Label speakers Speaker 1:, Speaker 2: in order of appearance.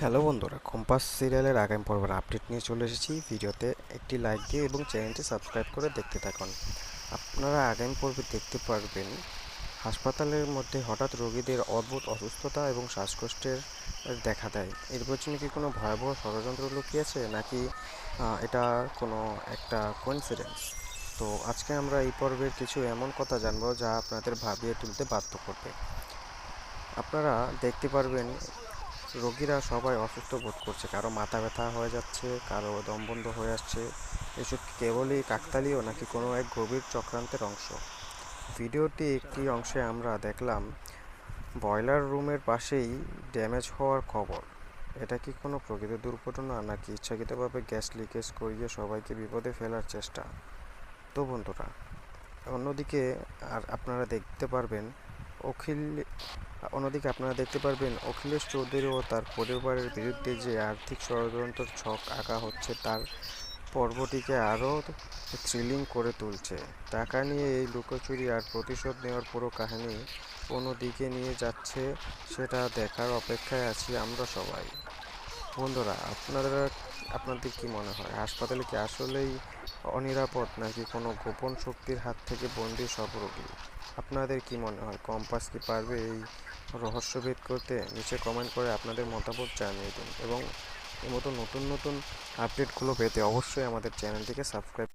Speaker 1: Hello বন্ধুরা, compass সিরিয়ালের আগামী পর্বের আপডেট নিয়ে চলে এসেছি। ভিডিওতে একটি লাইক দিয়ে এবং চ্যানেলটি সাবস্ক্রাইব করে দেখতে থাকুন। আপনারা আগামী পর্বে দেখতে পারবেন হাসপাতালের মধ্যে হঠাৎ রোগীদের অদ্ভুত অসুস্থতা এবং শ্বাসকষ্টের দেখা দেয়। এর পেছনে কি কোনো ভয়াবহ ষড়যন্ত্র লুকিয়েছে, নাকি এটা কোনো একটা কোইন্সিডেন্স? তো আজকে আমরা এই পর্বের কিছু এমন কথা জানবো যা আপনাদের ভাবিয়ে তুলতে বাধ্য করবে। আপনারা দেখতে পারবেন রোগীরা সবাই অসুস্থ বোধ করছে, কারো মাথা ব্যথা হয়ে যাচ্ছে, কারো দম বন্ধ হয়ে আসছে। এসব কি কেবলই কাকতালীয়, নাকি কোনো এক গভীর চক্রান্তের অংশ? ভিডিওটি একটি অংশে আমরা দেখলাম বয়লার রুমের পাশেই ড্যামেজ হওয়ার খবর। এটা কি কোনো প্রকৃত দুর্ঘটনা, নাকি ইচ্ছাকৃতভাবে গ্যাস লিকেজ করিয়ে সবাইকে বিপদে ফেলার চেষ্টা? তো বন্ধুরা, অন্যদিকে আর আপনারা দেখতে পারবেন অখিল অখিলেশ চৌধুরী ও তার পরিবারের বিরুদ্ধে যে আর্থিক ষড়যন্ত্র ছক আঁকা হচ্ছে, তার পর্বটিকে আরও থ্রিলিং করে তুলছে। টাকা নিয়ে এই লুকোচুরি আর প্রতিশোধ নেওয়ার পুরো কাহিনী কোনো দিকে নিয়ে যাচ্ছে, সেটা দেখার অপেক্ষায় আছি আমরা সবাই। বন্ধুরা, আপনাদের কি মনে হয়, হাসপাতালে কি আসলেই অনিরাপদ, নাকি কোনো গোপন শক্তির হাত থেকে বন্দি সব রোগী? আপনাদের কি মনে হয়, কম্পাস কি পারবে এই রহস্যভেদ করতে? নিচে কমেন্ট করে আপনাদের মতামত জানিয়ে দিন, এবং এই মতো নতুন নতুন আপডেটগুলো পেতে অবশ্যই আমাদের চ্যানেলটিকে সাবস্ক্রাইব